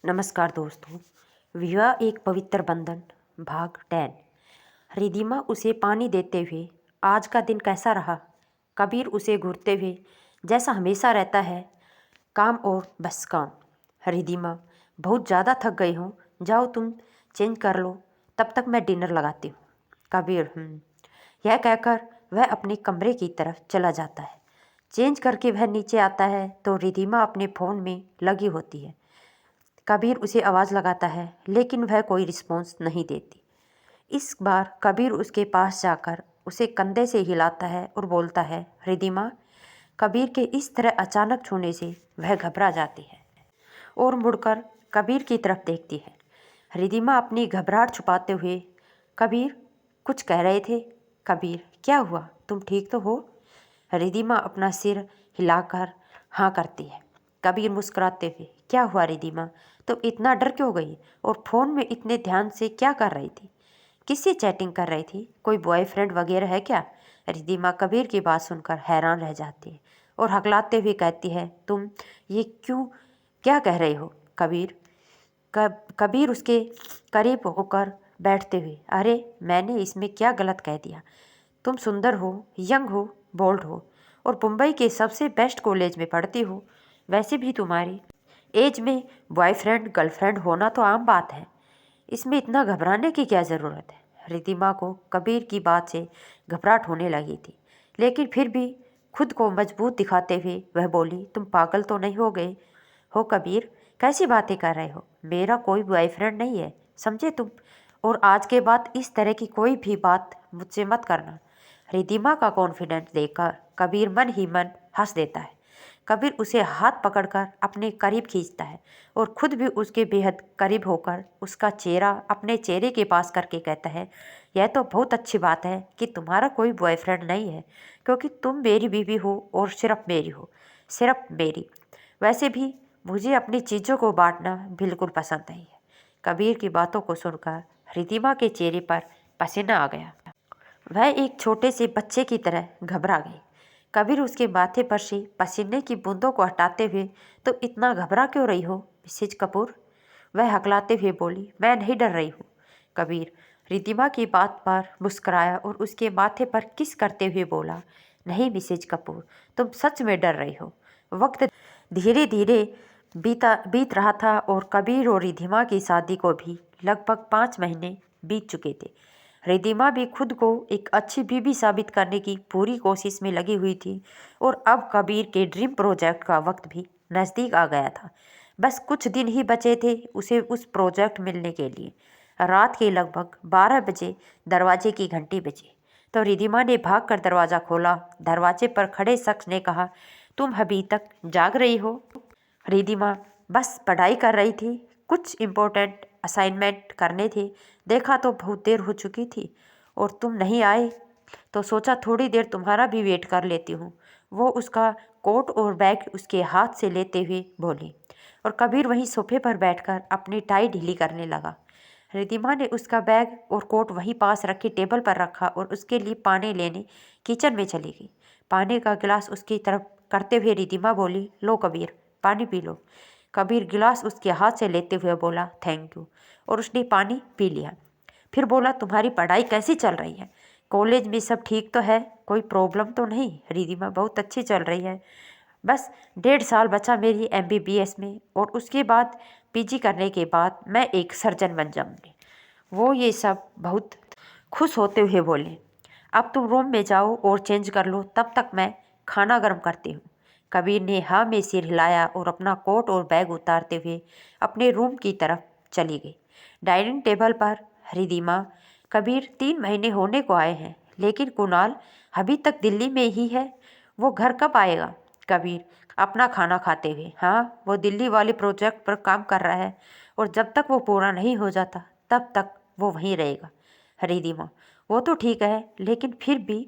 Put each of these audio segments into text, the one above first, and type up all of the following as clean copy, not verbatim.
नमस्कार दोस्तों। विवाह एक पवित्र बंधन भाग 10। रिधिमा उसे पानी देते हुए, आज का दिन कैसा रहा? कबीर उसे घूरते हुए, जैसा हमेशा रहता है, काम और बस काम। रिधिमा, बहुत ज़्यादा थक गई हूँ, जाओ तुम चेंज कर लो, तब तक मैं डिनर लगाती हूँ। कबीर यह कहकर वह अपने कमरे की तरफ चला जाता है। चेंज करके वह नीचे आता है तो रिधिमा अपने फ़ोन में लगी होती है। कबीर उसे आवाज़ लगाता है लेकिन वह कोई रिस्पॉन्स नहीं देती। इस बार कबीर उसके पास जाकर उसे कंधे से हिलाता है और बोलता है, रिधिमा। कबीर के इस तरह अचानक छूने से वह घबरा जाती है और मुड़कर कबीर की तरफ देखती है। रिधिमा अपनी घबराहट छुपाते हुए, कबीर कुछ कह रहे थे? कबीर, क्या हुआ, तुम ठीक तो हो? रिधिमा अपना सिर हिलाकर हाँ करती है। कबीर मुस्कुराते हुए, क्या हुआ रिधिमा, तुम इतना डर क्यों गई और फ़ोन में इतने ध्यान से क्या कर रही थी? किससे चैटिंग कर रही थी? कोई बॉयफ्रेंड वगैरह है क्या? रिधिमा कबीर की बात सुनकर हैरान रह जाती है और हकलाते हुए कहती है, तुम ये क्या कह रहे हो? कबीर उसके करीब होकर बैठते हुए, अरे मैंने इसमें क्या गलत कह दिया? तुम सुंदर हो, यंग हो, बोल्ड हो और मुंबई के सबसे बेस्ट कॉलेज में पढ़ती हो। वैसे भी तुम्हारी एज में बॉयफ्रेंड गर्लफ्रेंड होना तो आम बात है। इसमें इतना घबराने की क्या ज़रूरत है? रिधिमा को कबीर की बात से घबराहट होने लगी थी, लेकिन फिर भी खुद को मजबूत दिखाते हुए वह बोली, तुम पागल तो नहीं हो गए हो कबीर? कैसी बातें कर रहे हो? मेरा कोई बॉयफ्रेंड नहीं है, समझे तुम? और आज के बाद इस तरह की कोई भी बात मुझसे मत करना। रिधिमा का कॉन्फिडेंस देखकर कबीर मन ही मन हंस देता है। कबीर उसे हाथ पकड़कर अपने करीब खींचता है और खुद भी उसके बेहद करीब होकर उसका चेहरा अपने चेहरे के पास करके कहता है, यह तो बहुत अच्छी बात है कि तुम्हारा कोई बॉयफ्रेंड नहीं है, क्योंकि तुम मेरी बीवी हो और सिर्फ मेरी हो, सिर्फ मेरी। वैसे भी मुझे अपनी चीज़ों को बांटना बिल्कुल पसंद नहीं है। कबीर की बातों को सुनकर रिधिमा के चेहरे पर पसीना आ गया। वह एक छोटे से बच्चे की तरह घबरा गई। कबीर उसके माथे पर से पसीने की बूंदों को हटाते हुए, तो इतना घबरा क्यों रही हो मिसेज कपूर? वह हकलाते हुए बोली, मैं नहीं डर रही हूँ। कबीर रिधिमा की बात पर मुस्कुराया और उसके माथे पर किस करते हुए बोला, नहीं मिसेज कपूर, तुम सच में डर रही हो। वक्त धीरे धीरे बीत रहा था और कबीर और रिधिमा की शादी को भी लगभग 5 महीने बीत चुके थे। रिधिमा भी खुद को एक अच्छी बीवी साबित करने की पूरी कोशिश में लगी हुई थी और अब कबीर के ड्रीम प्रोजेक्ट का वक्त भी नज़दीक आ गया था। बस कुछ दिन ही बचे थे उसे उस प्रोजेक्ट मिलने के लिए। रात के लगभग 12 बजे दरवाजे की घंटी बजी तो रिधिमा ने भागकर दरवाज़ा खोला। दरवाजे पर खड़े शख्स ने कहा, तुम अभी तक जाग रही हो? रिधिमा, बस पढ़ाई कर रही थी, कुछ इम्पोर्टेंट असाइनमेंट करने थे, देखा तो बहुत देर हो चुकी थी और तुम नहीं आए तो सोचा थोड़ी देर तुम्हारा भी वेट कर लेती हूँ। वो उसका कोट और बैग उसके हाथ से लेते हुए बोली और कबीर वहीं सोफे पर बैठकर अपनी टाई ढीली करने लगा। रिधिमा ने उसका बैग और कोट वहीं पास रखी टेबल पर रखा और उसके लिए पानी लेने किचन में चली गई। पानी का गिलास उसकी तरफ करते हुए रिधिमा बोली, लो कबीर, पानी पी लो। कबीर गिलास उसके हाथ से लेते हुए बोला, थैंक यू, और उसने पानी पी लिया। फिर बोला, तुम्हारी पढ़ाई कैसी चल रही है? कॉलेज में सब ठीक तो है, कोई प्रॉब्लम तो नहीं? रिधिमा, बहुत अच्छी चल रही है, बस 1.5 साल बचा मेरी MBBS में और उसके बाद PG करने के बाद मैं एक सर्जन बन जाऊंगी। वो ये सब बहुत खुश होते हुए बोले, अब तुम रूम में जाओ और चेंज कर लो, तब तक मैं खाना गर्म करती हूँ। कबीर ने हाँ में सिर हिलाया और अपना कोट और बैग उतारते हुए अपने रूम की तरफ चली गई। डाइनिंग टेबल पर रिधिमा, कबीर 3 महीने होने को आए हैं, लेकिन कुणाल अभी तक दिल्ली में ही है, वो घर कब आएगा? कबीर अपना खाना खाते हुए, हाँ, वो दिल्ली वाले प्रोजेक्ट पर काम कर रहा है और जब तक वो पूरा नहीं हो जाता तब तक वो वहीं रहेगा। रिधिमा, वो तो ठीक है, लेकिन फिर भी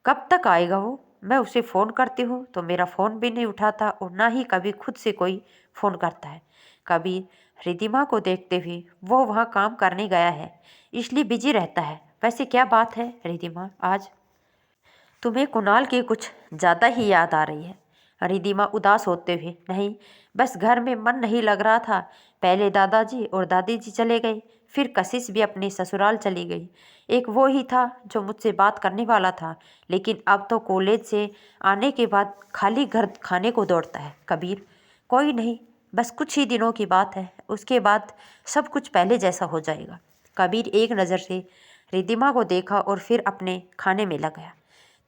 कब तक आएगा वो? मैं उसे फ़ोन करती हूँ तो मेरा फ़ोन भी नहीं उठाता और ना ही कभी खुद से कोई फ़ोन करता है। कबीर रिधिमा को देखते हुए, वो वहाँ काम करने गया है, इसलिए बिजी रहता है। वैसे क्या बात है रिधिमा, आज तुम्हें कुणाल की कुछ ज़्यादा ही याद आ रही है? रिद्धिमा उदास होते हुए, नहीं, बस घर में मन नहीं लग रहा था। पहले दादाजी और दादी जी चले गए, फिर कशिश भी अपने ससुराल चली गई। एक वो ही था जो मुझसे बात करने वाला था, लेकिन अब तो कॉलेज से आने के बाद खाली घर खाने को दौड़ता है। कबीर, कोई नहीं, बस कुछ ही दिनों की बात है, उसके बाद सब कुछ पहले जैसा हो जाएगा। कबीर एक नज़र से रिद्धिमा को देखा और फिर अपने खाने में लग गया।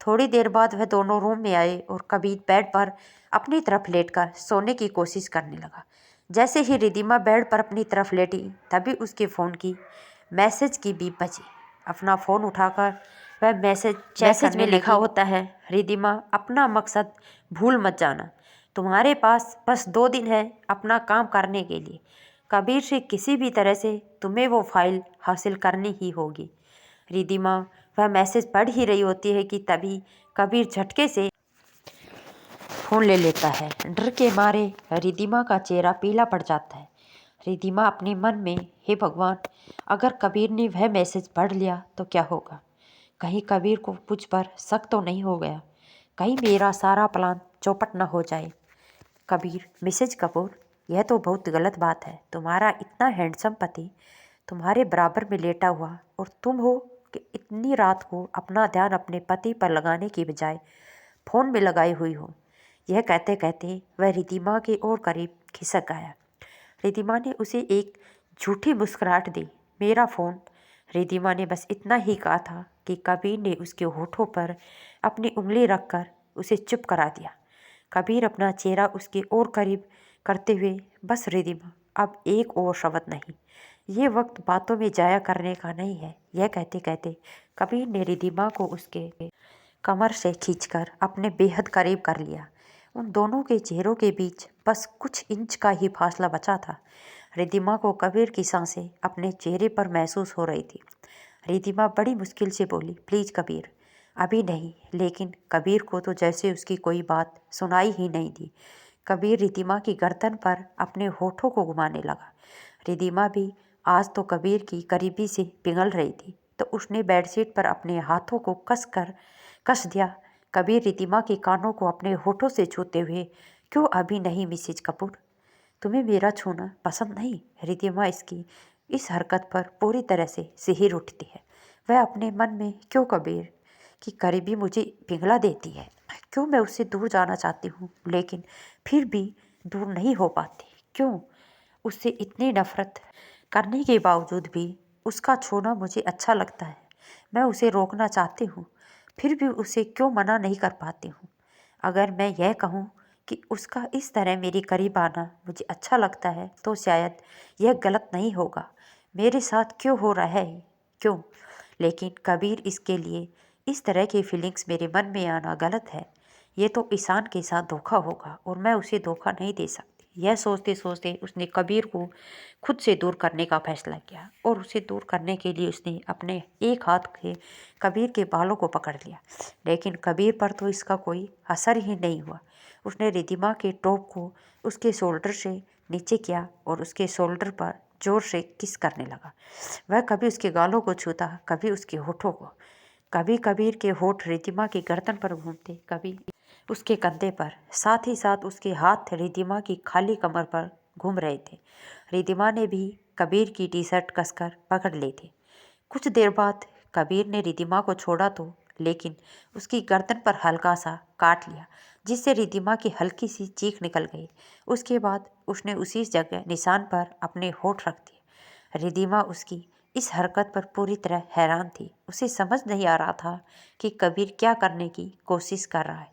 थोड़ी देर बाद वह दोनों रूम में आए और कबीर बेड पर अपनी तरफ लेटकर सोने की कोशिश करने लगा। जैसे ही रिद्धिमा बेड पर अपनी तरफ लेटी, तभी उसके फ़ोन की मैसेज की बीप बजी। अपना फ़ोन उठाकर वह मैसेज में लिखा होता है, रिद्धिमा, अपना मकसद भूल मत जाना। तुम्हारे पास बस 2 दिन है अपना काम करने के लिए। कबीर से किसी भी तरह से तुम्हें वो फाइल हासिल करनी ही होगी। रिद्धिमा वह मैसेज पढ़ ही रही होती है कि तभी कबीर झटके से फ़ोन ले लेता है। डर के मारे रिद्धिमा का चेहरा पीला पड़ जाता है। रिद्धिमा अपने मन में, हे भगवान, अगर कबीर ने वह मैसेज पढ़ लिया तो क्या होगा? कहीं कबीर को मुझ पर शक तो नहीं हो गया? कहीं मेरा सारा प्लान चौपट न हो जाए? कबीर, मिसेज कपूर, यह तो बहुत गलत बात है। तुम्हारा इतना हैंडसम पति तुम्हारे बराबर में लेटा हुआ और तुम हो कि इतनी रात को अपना ध्यान अपने पति पर लगाने की बजाय फ़ोन में लगाई हुई हो। यह कहते कहते वह रिद्धिमा के और करीब खिसक गया। रिद्धिमा ने उसे एक झूठी मुस्कुराहट दी। मेरा फ़ोन। रिद्धिमा ने बस इतना ही कहा था कि कबीर ने उसके होठों पर अपनी उंगली रखकर उसे चुप करा दिया। कबीर अपना चेहरा उसके और करीब करते हुए, बस रिद्धिमा, अब एक और शब्द नहीं, ये वक्त बातों में जाया करने का नहीं है। यह कहते कहते कबीर ने रिद्धिमा को उसके कमर से खींचकर अपने बेहद करीब कर लिया। उन दोनों के चेहरों के बीच बस कुछ इंच का ही फासला बचा था। रिद्धिमा को कबीर की सांसें अपने चेहरे पर महसूस हो रही थी। रिद्धिमा बड़ी मुश्किल से बोली, प्लीज़ कबीर, अभी नहीं। लेकिन कबीर को तो जैसे उसकी कोई बात सुनाई ही नहीं दी। कबीर रिद्धिमा की गर्दन पर अपने होठों को घुमाने लगा। रिद्धिमा भी आज तो कबीर की करीबी से पिघल रही थी, तो उसने बेडशीट पर अपने हाथों को कस दिया। कबीर रिद्धिमा के कानों को अपने होठों से छूते हुए, क्यों अभी नहीं मिसेज कपूर? तुम्हें मेरा छूना पसंद नहीं? रिद्धिमा इसकी इस हरकत पर पूरी तरह से सिहर उठती है। वह अपने मन में, क्यों कबीर की करीबी मुझे पिघला देती है? क्यों मैं उससे दूर जाना चाहती हूँ लेकिन फिर भी दूर नहीं हो पाती? क्यों उससे इतनी नफरत करने के बावजूद भी उसका छूना मुझे अच्छा लगता है? मैं उसे रोकना चाहती हूँ, फिर भी उसे क्यों मना नहीं कर पाती हूँ? अगर मैं यह कहूँ कि उसका इस तरह मेरे करीब आना मुझे अच्छा लगता है, तो शायद यह गलत नहीं होगा। मेरे साथ क्यों हो रहा है? क्यों? लेकिन कबीर, इसके लिए इस तरह की फीलिंग्स मेरे मन में आना गलत है। ये तो ईशान के साथ धोखा होगा और मैं उसे धोखा नहीं दे सकती। यह सोचते सोचते उसने कबीर को खुद से दूर करने का फैसला किया और उसे दूर करने के लिए उसने अपने एक हाथ से कबीर के बालों को पकड़ लिया। लेकिन कबीर पर तो इसका कोई असर ही नहीं हुआ। उसने रिद्धिमा के टॉप को उसके शोल्डर से नीचे किया और उसके शोल्डर पर जोर से किस करने लगा। वह कभी उसके गालों को छूता, कभी उसके होठों को। कभी कबीर के होठ रिद्धिमा की गर्दन पर घूमते, कभी उसके कंधे पर। साथ ही साथ उसके हाथ रिद्धिमा की खाली कमर पर घूम रहे थे। रिद्धिमा ने भी कबीर की टी शर्ट कसकर पकड़ ली थी। कुछ देर बाद कबीर ने रिद्धिमा को छोड़ा तो, लेकिन उसकी गर्दन पर हल्का सा काट लिया, जिससे रिद्धिमा की हल्की सी चीख निकल गई। उसके बाद उसने उसी जगह निशान पर अपने होठ रख दिए। रिद्धिमा उसकी इस हरकत पर पूरी तरह हैरान थी। उसे समझ नहीं आ रहा था कि कबीर क्या करने की कोशिश कर रहा है।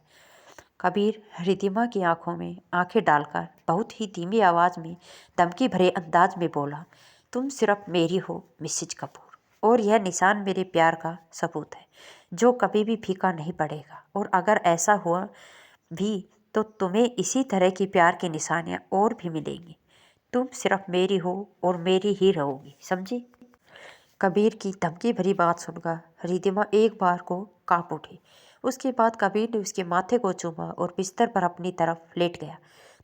कबीर रिद्धिमा की आंखों में आंखें डालकर बहुत ही धीमी आवाज़ में धमकी भरे अंदाज में बोला, तुम सिर्फ मेरी हो मिसेज कपूर, और यह निशान मेरे प्यार का सबूत है जो कभी भी फीका नहीं पड़ेगा। और अगर ऐसा हुआ भी तो तुम्हें इसी तरह की प्यार की निशानियाँ और भी मिलेंगी। तुम सिर्फ मेरी हो और मेरी ही रहोगी, समझी? कबीर की धमकी भरी बात सुनकर रिद्धिमा एक बार को कांप उठी। उसके बाद कबीर ने उसके माथे को चूमा और बिस्तर पर अपनी तरफ लेट गया।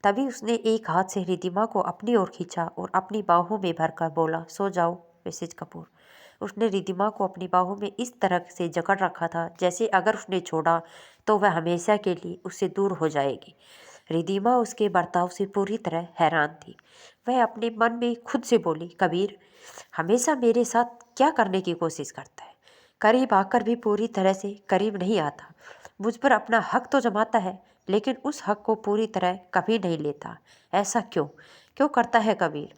तभी उसने एक हाथ से रिद्धिमा को अपनी ओर खींचा और अपनी बाहों में भरकर बोला, सो जाओ मिसेज कपूर। उसने रिद्धिमा को अपनी बाहों में इस तरह से जकड़ रखा था जैसे अगर उसने छोड़ा तो वह हमेशा के लिए उससे दूर हो जाएगी। रिधिमा उसके बर्ताव से पूरी तरह हैरान थी। वह अपने मन में खुद से बोली, कबीर हमेशा मेरे साथ क्या करने की कोशिश करता है? करीब आकर भी पूरी तरह से करीब नहीं आता। मुझ पर अपना हक तो जमाता है, लेकिन उस हक को पूरी तरह कभी नहीं लेता। ऐसा क्यों क्यों करता है कबीर?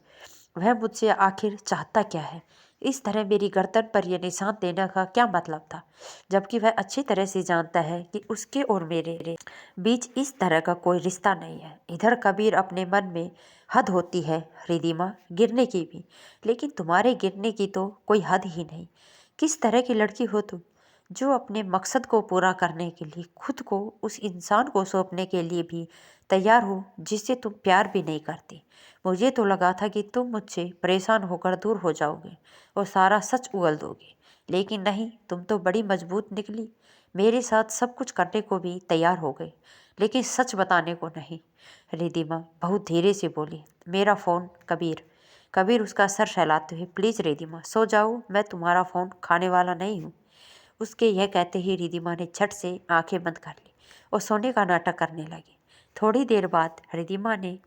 वह मुझसे आखिर चाहता क्या है? इस तरह मेरी गर्दन पर यह निशान देने का क्या मतलब था, जबकि वह अच्छी तरह से जानता है कि उसके और मेरे बीच इस तरह का कोई रिश्ता नहीं है। इधर कबीर अपने मन में हद होती है रिधिमा, गिरने की भी, लेकिन तुम्हारे गिरने की तो कोई हद ही नहीं। किस तरह की लड़की हो तुम, जो अपने मकसद को पूरा करने के लिए खुद को उस इंसान को सौंपने के लिए भी तैयार हो जिससे तुम प्यार भी नहीं करती। मुझे तो लगा था कि तुम मुझसे परेशान होकर दूर हो जाओगे और सारा सच उगल दोगे, लेकिन नहीं, तुम तो बड़ी मजबूत निकली। मेरे साथ सब कुछ करने को भी तैयार हो गई, लेकिन सच बताने को नहीं। रिधिमा बहुत धीरे से बोली, मेरा फ़ोन कबीर। कबीर उसका सर सहलाते हुए, प्लीज़ रिधिमा सो जाओ, मैं तुम्हारा फ़ोन खाने वाला नहीं हूँ। उसके यह कहते ही रिधिमा ने झट से आंखें बंद कर ली और सोने का नाटक करने लगी। थोड़ी देर बाद रिधिमा ने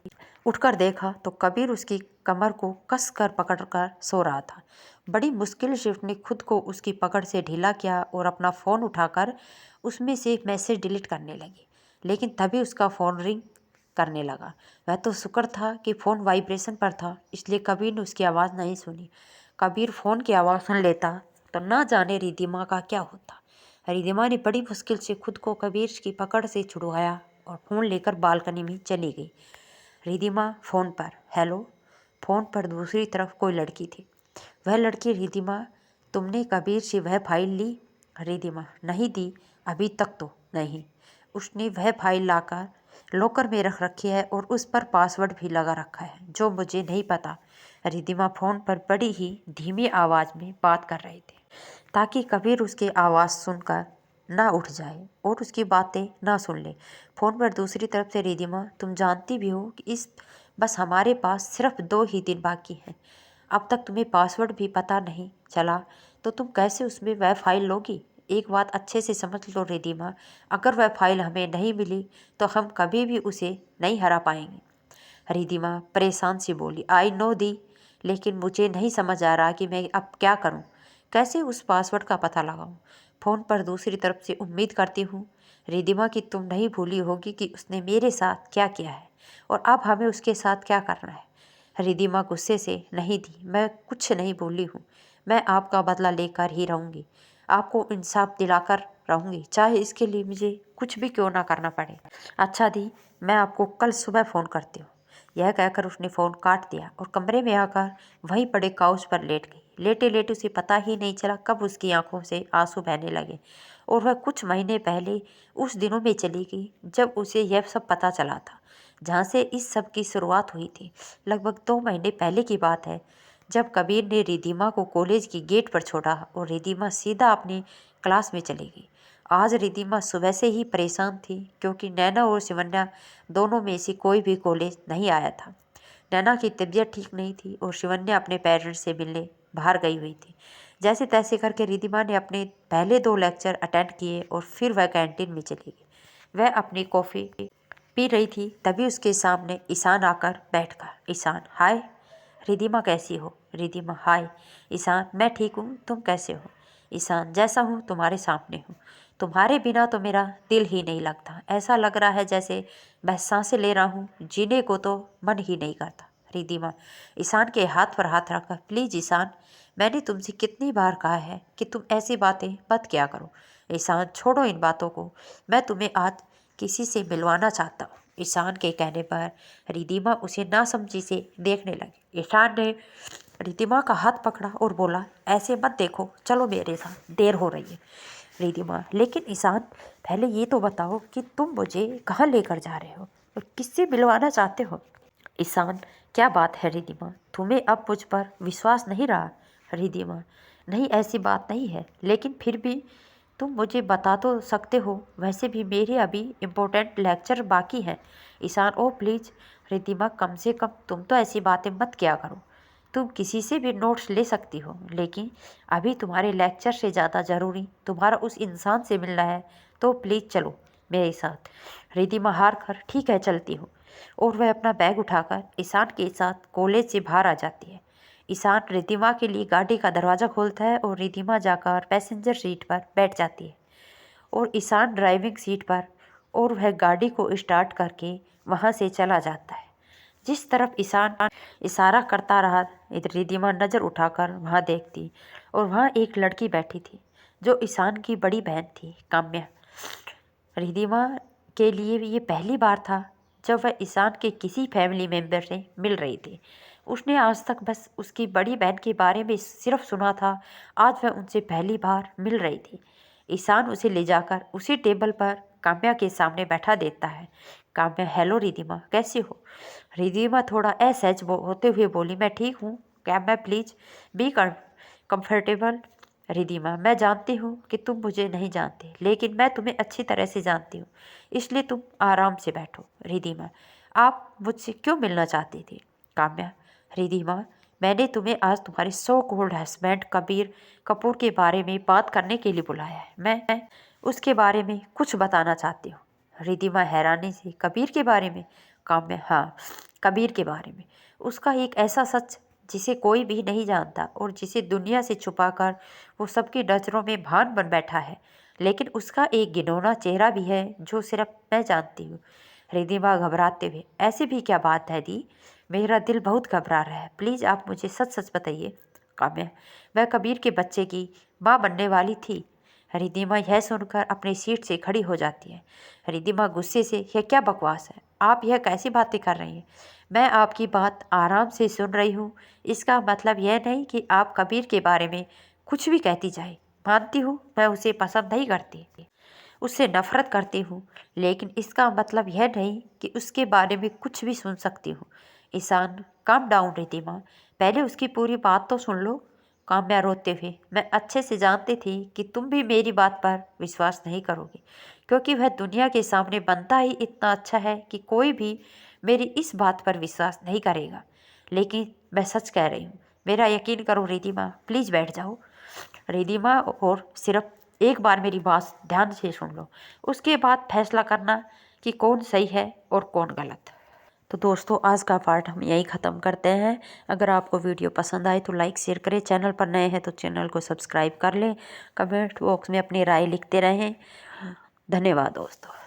उठकर देखा तो कबीर उसकी कमर को कस कर पकड़कर सो रहा था। बड़ी मुश्किल से उसने खुद को उसकी पकड़ से ढीला किया और अपना फ़ोन उठाकर उसमें से एक मैसेज डिलीट करने लगी, लेकिन तभी उसका फ़ोन रिंग करने लगा। वह तो शुक्र था कि फ़ोन वाइब्रेशन पर था, इसलिए कबीर ने उसकी आवाज़ नहीं सुनी। कबीर फ़ोन की आवाज़ सुन लेता तो ना जाने रिधिमा का क्या होता। रिधिमा ने बड़ी मुश्किल से खुद को कबीर की पकड़ से छुड़वाया और फ़ोन लेकर बालकनी में चली गई। रिधिमा फ़ोन पर, हेलो। फ़ोन पर दूसरी तरफ कोई लड़की थी। वह लड़की, रिधिमा तुमने कबीर से वह फाइल ली? रिधिमा, नहीं दी, अभी तक तो नहीं। उसने वह फाइल लाकर लॉकर में रख रखी है और उस पर पासवर्ड भी लगा रखा है जो मुझे नहीं पता। रिधिमा फ़ोन पर बड़ी ही धीमी आवाज़ में बात कर रही थी ताकि कबीर उसकी आवाज़ सुनकर ना उठ जाए और उसकी बातें ना सुन ले। फ़ोन पर दूसरी तरफ से, रिधिमा तुम जानती भी हो कि इस बस हमारे पास सिर्फ 2 ही दिन बाकी हैं। अब तक तुम्हें पासवर्ड भी पता नहीं चला तो तुम कैसे उसमें वह फाइल लोगी? एक बात अच्छे से समझ लो रिधिमा, अगर वह फाइल हमें नहीं मिली तो हम कभी भी उसे नहीं हरा पाएंगे। रिधिमा परेशान सी बोली, आई नो दी, लेकिन मुझे नहीं समझ आ रहा कि मैं अब क्या करूं, कैसे उस पासवर्ड का पता लगाऊं। फ़ोन पर दूसरी तरफ से, उम्मीद करती हूँ रिधिमा कि तुम नहीं भूली होगी कि उसने मेरे साथ क्या किया है और अब हमें उसके साथ क्या करना है। रिधिमा गुस्से से, नहीं दी, मैं कुछ नहीं भूली हूँ। मैं आपका बदला लेकर ही रहूँगी, आपको इंसाफ दिलाकर रहूँगी, चाहे इसके लिए मुझे कुछ भी क्यों ना करना पड़े। अच्छा दी, मैं आपको कल सुबह फ़ोन करती हूँ। यह कहकर उसने फ़ोन काट दिया और कमरे में आकर वहीं पड़े काउच पर लेट गई। लेटे लेटे उसे पता ही नहीं चला कब उसकी आंखों से आंसू बहने लगे और वह कुछ महीने पहले उस दिनों में चली गई जब उसे यह सब पता चला था, जहाँ से इस सब की शुरुआत हुई थी। लगभग 2 महीने पहले की बात है, जब कबीर ने रिधिमा को कॉलेज की गेट पर छोड़ा और रिधिमा सीधा अपनी क्लास में चली गई। आज रिधिमा सुबह से ही परेशान थी क्योंकि नैना और शिवन्या दोनों में से कोई भी कॉलेज नहीं आया था। नैना की तबीयत ठीक नहीं थी और शिवन्या अपने पेरेंट्स से मिलने बाहर गई हुई थी। जैसे तैसे करके रिधिमा ने अपने पहले 2 लेक्चर अटेंड किए और फिर वह कैंटीन में चली गई। वह अपनी कॉफ़ी पी रही थी, तभी उसके सामने ईशान आकर बैठ गया। ईशान, हाय। रिधिमा, कैसी हो? रिधिमा, हाय। ईशान, मैं ठीक हूँ, तुम कैसे हो? ईशान, जैसा हूँ तुम्हारे सामने हूँ। तुम्हारे बिना तो मेरा दिल ही नहीं लगता, ऐसा लग रहा है जैसे मैं सांसें ले रहा हूँ, जीने को तो मन ही नहीं करता। रिधिमा ईशान के हाथ पर हाथ रखकर, प्लीज़ ईशान, मैंने तुमसे कितनी बार कहा है कि तुम ऐसी बातें मत किया करो। ईशान, छोड़ो इन बातों को, मैं तुम्हें आज किसी से मिलवाना चाहता हूँ। ईशान के कहने पर रिधिमा उसे नासमझी से देखने लगी। ईशान ने रिधिमा का हाथ पकड़ा और बोला, ऐसे मत देखो, चलो मेरे साथ, देर हो रही है। रिधिमा, लेकिन ईशान, पहले ये तो बताओ कि तुम मुझे कहाँ लेकर जा रहे हो और किससे मिलवाना चाहते हो? ईशान, क्या बात है रिधिमा, तुम्हें अब मुझ पर विश्वास नहीं रहा? रिधिमा, नहीं, ऐसी बात नहीं है, लेकिन फिर भी तुम मुझे बता तो सकते हो, वैसे भी मेरे अभी इम्पोर्टेंट लेक्चर बाकी हैं। ईशान, ओ प्लीज़ रिधिमा, कम से कम तुम तो ऐसी बातें मत किया करो। तुम किसी से भी नोट्स ले सकती हो, लेकिन अभी तुम्हारे लेक्चर से ज़्यादा ज़रूरी तुम्हारा उस इंसान से मिलना है, तो प्लीज़ चलो मेरे साथ। रिद्धिमा हार कर ठीक है चलती हूँ और वह अपना बैग उठाकर ईशान के साथ कॉलेज से बाहर आ जाती है। ईशान रिद्धिमा के लिए गाड़ी का दरवाज़ा खोलता है और रिद्धिमा जाकर पैसेंजर सीट पर बैठ जाती है और ईशान ड्राइविंग सीट पर और वह गाड़ी को स्टार्ट करके वहाँ से चला जाता है। जिस तरफ ईशान इशारा करता रहा रिद्धिमा नज़र उठाकर वहाँ देखती और वहाँ एक लड़की बैठी थी जो ईशान की बड़ी बहन थी, काम्या। रिद्धिमा के लिए ये पहली बार था जब वह ईशान के किसी फैमिली मेम्बर से मिल रही थी। उसने आज तक बस उसकी बड़ी बहन के बारे में सिर्फ सुना था, आज वह उनसे पहली बार मिल रही थी। ईशान उसे ले जाकर उसी टेबल पर काम्या के सामने बैठा देता है। काम्या, हेलो रिद्धिमा, कैसी हो? रिद्धिमा थोड़ा असहज होते हुए बोली, मैं ठीक हूँ Kamya, please be comfortable. Riddhima, मैं जानती हूँ कि तुम मुझे नहीं जानते, लेकिन मैं तुम्हें अच्छी तरह से जानती हूँ, इसलिए तुम आराम से बैठो। रिद्धिमा, आप मुझसे क्यों मिलना चाहती थी? काम्या, रिद्धिमा, मैंने तुम्हें आज तुम्हारे so called husband Kabir Kapoor के बारे में बात करने के लिए बुलाया है। मैं उसके बारे में कुछ बताना चाहती हूँ। रिद्धिमा हैरानी से, कबीर के बारे में? काम्या, हाँ, कबीर के बारे में। उसका एक ऐसा सच जिसे कोई भी नहीं जानता और जिसे दुनिया से छुपाकर वो सबकी नज़रों में भान बन बैठा है, लेकिन उसका एक घिनौना चेहरा भी है जो सिर्फ मैं जानती हूँ। रिद्धिमा घबराते हुए, ऐसी भी क्या बात है दी? मेरा दिल बहुत घबरा रहा है, प्लीज़ आप मुझे सच सच बताइए। काम्या, वह कबीर के बच्चे की माँ बनने वाली थी। रिद्धिमा यह सुनकर अपनी सीट से खड़ी हो जाती है। रिद्धिमा गुस्से से, यह क्या बकवास है? आप यह कैसी बातें कर रही हैं? मैं आपकी बात आराम से सुन रही हूँ। इसका मतलब यह नहीं कि आप कबीर के बारे में कुछ भी कहती जाए। मानती हूँ मैं उसे पसंद नहीं करती, उससे नफरत करती हूँ, लेकिन इसका मतलब यह नहीं कि उसके बारे में कुछ भी सुन सकती हूँ। ईशान, काम डाउन रिद्धिमा, पहले उसकी पूरी बात तो सुन लो। काम्या रोते हुए, मैं अच्छे से जानती थी कि तुम भी मेरी बात पर विश्वास नहीं करोगी, क्योंकि वह दुनिया के सामने बनता ही इतना अच्छा है कि कोई भी मेरी इस बात पर विश्वास नहीं करेगा। लेकिन मैं सच कह रही हूँ, मेरा यकीन करो रिद्धिमा, प्लीज़ बैठ जाओ। रिद्धिमा, और सिर्फ एक बार मेरी बात ध्यान से सुन लो, उसके बाद फैसला करना कि कौन सही है और कौन गलत। तो दोस्तों, आज का पार्ट हम यहीं ख़त्म करते हैं। अगर आपको वीडियो पसंद आए तो लाइक शेयर करें, चैनल पर नए हैं तो चैनल को सब्सक्राइब कर लें, कमेंट बॉक्स में अपनी राय लिखते रहें। धन्यवाद दोस्तों।